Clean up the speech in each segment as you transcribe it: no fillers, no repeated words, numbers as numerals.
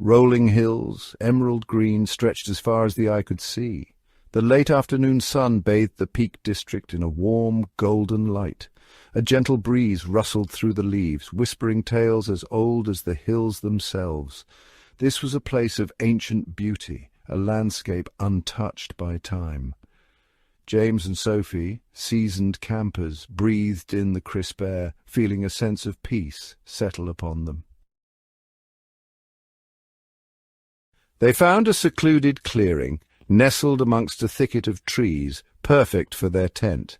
Rolling hills, emerald green, stretched as far as the eye could see. The late afternoon sun bathed the Peak District in a warm, golden light. A gentle breeze rustled through the leaves, whispering tales as old as the hills themselves. This was a place of ancient beauty, a landscape untouched by time. James and Sophie, seasoned campers, breathed in the crisp air, feeling a sense of peace settle upon them. They found a secluded clearing, nestled amongst a thicket of trees, perfect for their tent.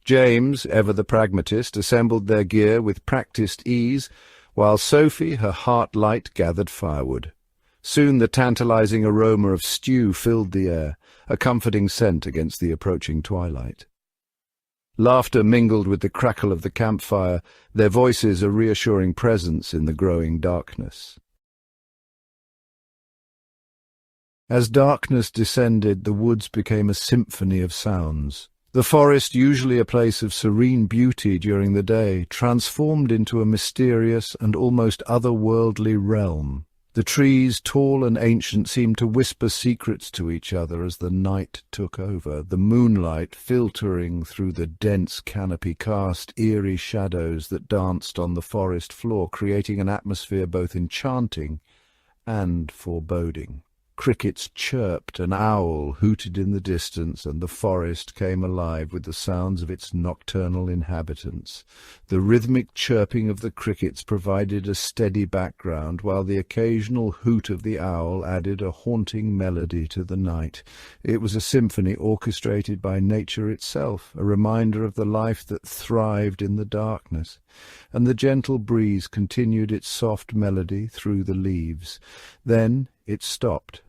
James, ever the pragmatist, assembled their gear with practised ease, while Sophie, her heart light, gathered firewood. Soon the tantalizing aroma of stew filled the air, a comforting scent against the approaching twilight. Laughter mingled with the crackle of the campfire, their voices a reassuring presence in the growing darkness. As darkness descended, the woods became a symphony of sounds. The forest, usually a place of serene beauty during the day, transformed into a mysterious and almost otherworldly realm. The trees, tall and ancient, seemed to whisper secrets to each other as the night took over. The moonlight, filtering through the dense canopy, cast eerie shadows that danced on the forest floor, creating an atmosphere both enchanting and foreboding. Crickets chirped, an owl hooted in the distance, and the forest came alive with the sounds of its nocturnal inhabitants. The rhythmic chirping of the crickets provided a steady background, while the occasional hoot of the owl added a haunting melody to the night. It was a symphony orchestrated by nature itself, a reminder of the life that thrived in the darkness. And the gentle breeze continued its soft melody through the leaves. Then it stopped.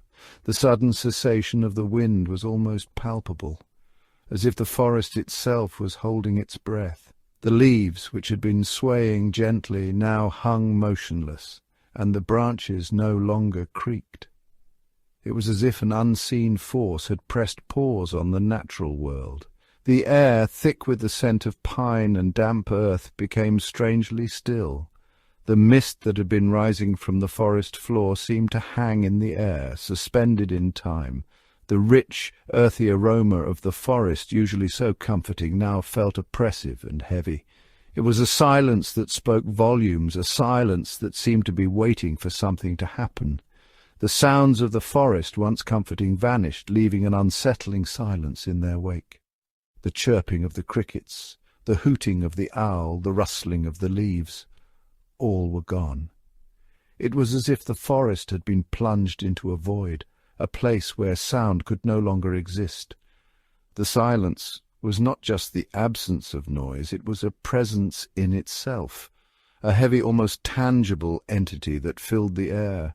The sudden cessation of the wind was almost palpable, as if the forest itself was holding its breath. The leaves, which had been swaying gently, now hung motionless, and the branches no longer creaked. It was as if an unseen force had pressed pause on the natural world. The air, thick with the scent of pine and damp earth, became strangely still. The mist that had been rising from the forest floor seemed to hang in the air, suspended in time. The rich, earthy aroma of the forest, usually so comforting, now felt oppressive and heavy. It was a silence that spoke volumes, a silence that seemed to be waiting for something to happen. The sounds of the forest, once comforting, vanished, leaving an unsettling silence in their wake. The chirping of the crickets, the hooting of the owl, the rustling of the leaves, all were gone. It was as if the forest had been plunged into a void, a place where sound could no longer exist. The silence was not just the absence of noise, it was a presence in itself, a heavy, almost tangible entity that filled the air.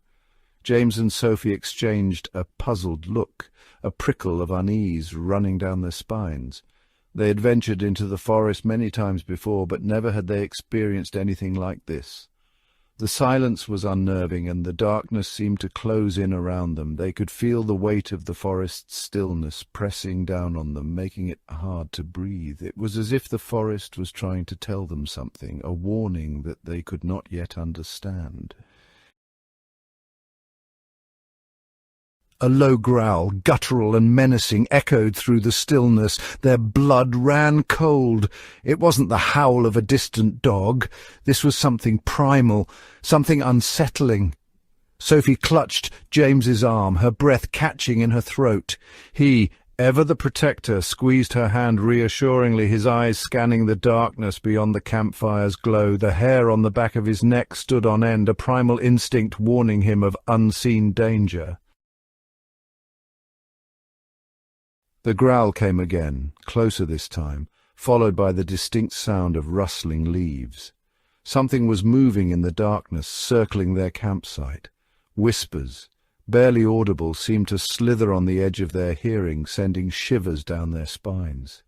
James and Sophie exchanged a puzzled look, a prickle of unease running down their spines. They had ventured into the forest many times before, but never had they experienced anything like this. The silence was unnerving, and the darkness seemed to close in around them. They could feel the weight of the forest's stillness pressing down on them, making it hard to breathe. It was as if the forest was trying to tell them something, a warning that they could not yet understand. A low growl, guttural and menacing, echoed through the stillness. Their blood ran cold. It wasn't the howl of a distant dog. This was something primal, something unsettling. Sophie clutched James's arm, her breath catching in her throat. He, ever the protector, squeezed her hand reassuringly, his eyes scanning the darkness beyond the campfire's glow. The hair on the back of his neck stood on end, a primal instinct warning him of unseen danger. The growl came again, closer this time, followed by the distinct sound of rustling leaves. Something was moving in the darkness, circling their campsite. Whispers, barely audible, seemed to slither on the edge of their hearing, sending shivers down their spines.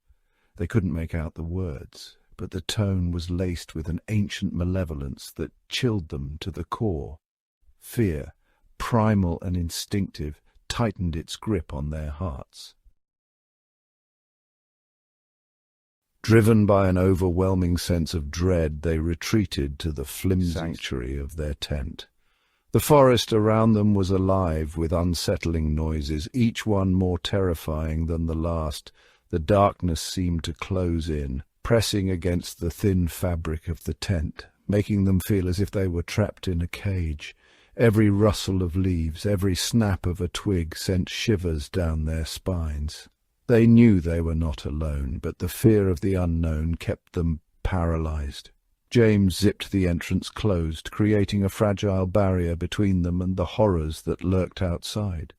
They couldn't make out the words, but the tone was laced with an ancient malevolence that chilled them to the core. Fear, primal and instinctive, tightened its grip on their hearts. Driven by an overwhelming sense of dread, they retreated to the flimsy sanctuary of their tent. The forest around them was alive with unsettling noises, each one more terrifying than the last. The darkness seemed to close in, pressing against the thin fabric of the tent, making them feel as if they were trapped in a cage. Every rustle of leaves, every snap of a twig sent shivers down their spines. They knew they were not alone, but the fear of the unknown kept them paralyzed. James zipped the entrance closed, creating a fragile barrier between them and the horrors that lurked outside.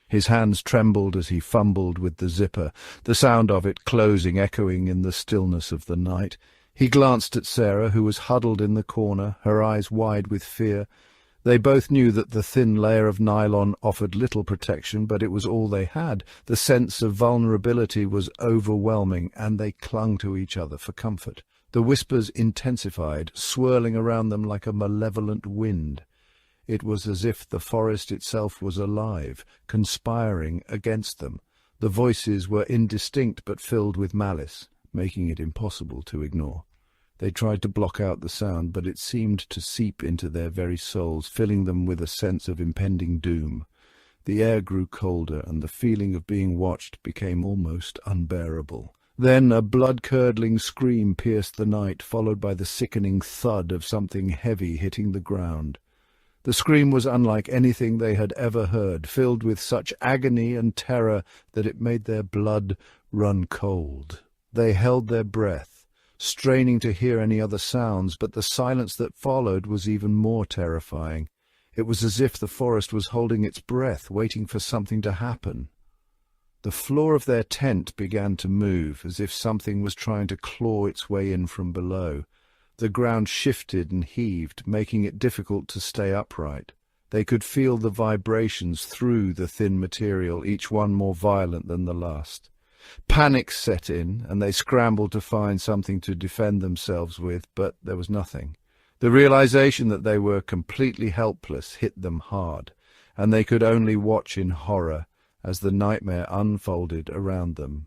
His hands trembled as he fumbled with the zipper, the sound of it closing echoing in the stillness of the night. He glanced at Sarah, who was huddled in the corner, her eyes wide with fear. They both knew that the thin layer of nylon offered little protection, but it was all they had. The sense of vulnerability was overwhelming, and they clung to each other for comfort. The whispers intensified, swirling around them like a malevolent wind. It was as if the forest itself was alive, conspiring against them. The voices were indistinct but filled with malice, making it impossible to ignore. They tried to block out the sound, but it seemed to seep into their very souls, filling them with a sense of impending doom. The air grew colder, and the feeling of being watched became almost unbearable. Then a blood-curdling scream pierced the night, followed by the sickening thud of something heavy hitting the ground. The scream was unlike anything they had ever heard, filled with such agony and terror that it made their blood run cold. They held their breath, straining to hear any other sounds, but the silence that followed was even more terrifying. It was as if the forest was holding its breath, waiting for something to happen. The floor of their tent began to move, as if something was trying to claw its way in from below. The ground shifted and heaved, making it difficult to stay upright. They could feel the vibrations through the thin material, each one more violent than the last. Panic set in, and they scrambled to find something to defend themselves with, but there was nothing. The realization that they were completely helpless hit them hard, and they could only watch in horror as the nightmare unfolded around them.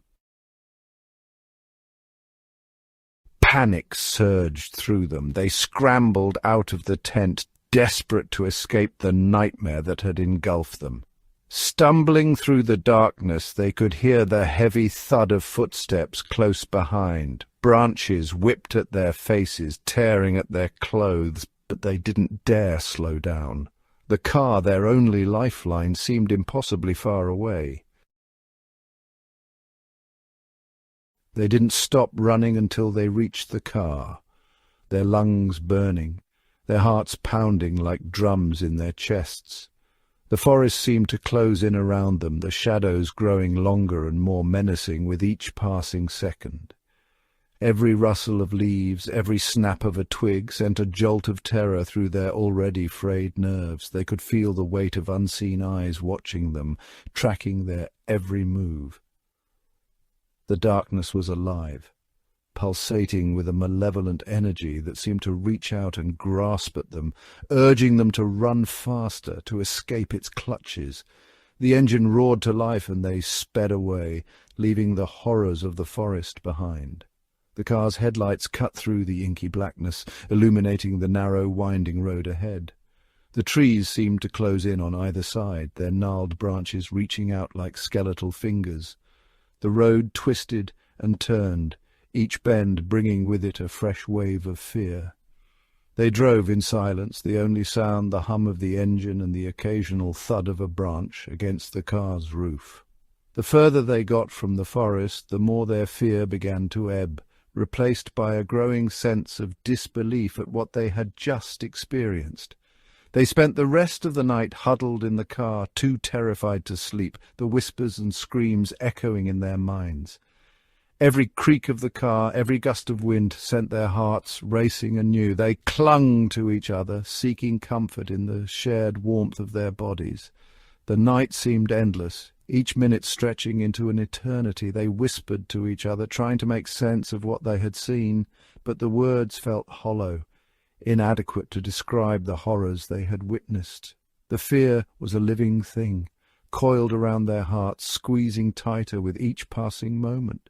Panic surged through them. They scrambled out of the tent, desperate to escape the nightmare that had engulfed them. Stumbling through the darkness, they could hear the heavy thud of footsteps close behind. Branches whipped at their faces, tearing at their clothes, but they didn't dare slow down. The car, their only lifeline, seemed impossibly far away. They didn't stop running until they reached the car, their lungs burning, their hearts pounding like drums in their chests. The forest seemed to close in around them, the shadows growing longer and more menacing with each passing second. Every rustle of leaves, every snap of a twig sent a jolt of terror through their already frayed nerves. They could feel the weight of unseen eyes watching them, tracking their every move. The darkness was alive, pulsating with a malevolent energy that seemed to reach out and grasp at them, urging them to run faster, to escape its clutches. The engine roared to life and they sped away, leaving the horrors of the forest behind. The car's headlights cut through the inky blackness, illuminating the narrow, winding road ahead. The trees seemed to close in on either side, their gnarled branches reaching out like skeletal fingers. The road twisted and turned, each bend bringing with it a fresh wave of fear. They drove in silence, the only sound the hum of the engine and the occasional thud of a branch against the car's roof. The further they got from the forest, the more their fear began to ebb, replaced by a growing sense of disbelief at what they had just experienced. They spent the rest of the night huddled in the car, too terrified to sleep, the whispers and screams echoing in their minds. Every creak of the car, every gust of wind sent their hearts racing anew. They clung to each other, seeking comfort in the shared warmth of their bodies. The night seemed endless, each minute stretching into an eternity. They whispered to each other, trying to make sense of what they had seen, but the words felt hollow, inadequate to describe the horrors they had witnessed. The fear was a living thing, coiled around their hearts, squeezing tighter with each passing moment.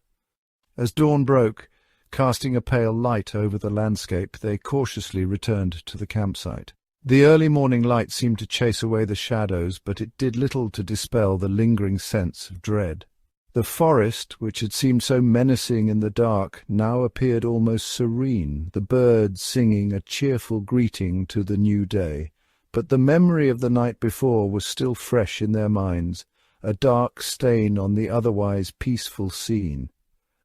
As dawn broke, casting a pale light over the landscape, they cautiously returned to the campsite. The early morning light seemed to chase away the shadows, but it did little to dispel the lingering sense of dread. The forest, which had seemed so menacing in the dark, now appeared almost serene, the birds singing a cheerful greeting to the new day. But the memory of the night before was still fresh in their minds, a dark stain on the otherwise peaceful scene.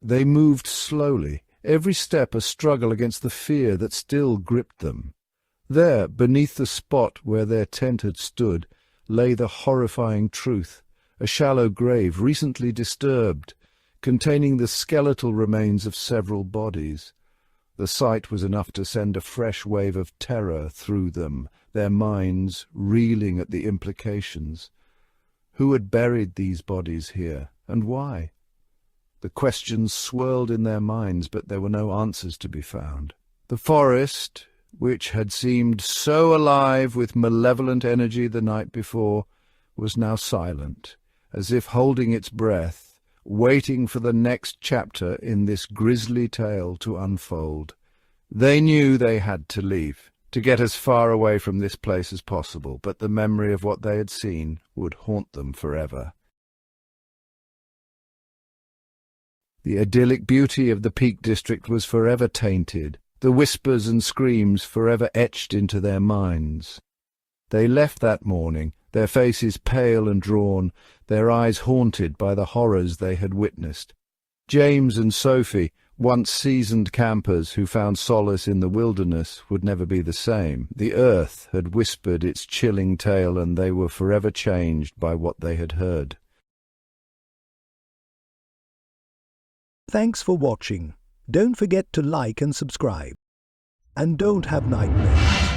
They moved slowly, every step a struggle against the fear that still gripped them. There, beneath the spot where their tent had stood, lay the horrifying truth, a shallow grave recently disturbed, containing the skeletal remains of several bodies. The sight was enough to send a fresh wave of terror through them, their minds reeling at the implications. Who had buried these bodies here, and why? The questions swirled in their minds, but there were no answers to be found. The forest, which had seemed so alive with malevolent energy the night before, was now silent, as if holding its breath, waiting for the next chapter in this grisly tale to unfold. They knew they had to leave, to get as far away from this place as possible, but the memory of what they had seen would haunt them forever. The idyllic beauty of the Peak District was forever tainted, the whispers and screams forever etched into their minds. They left that morning, their faces pale and drawn, their eyes haunted by the horrors they had witnessed. James and Sophie, once seasoned campers who found solace in the wilderness, would never be the same. The earth had whispered its chilling tale, and they were forever changed by what they had heard. Thanks for watching. Don't forget to like and subscribe. And don't have nightmares.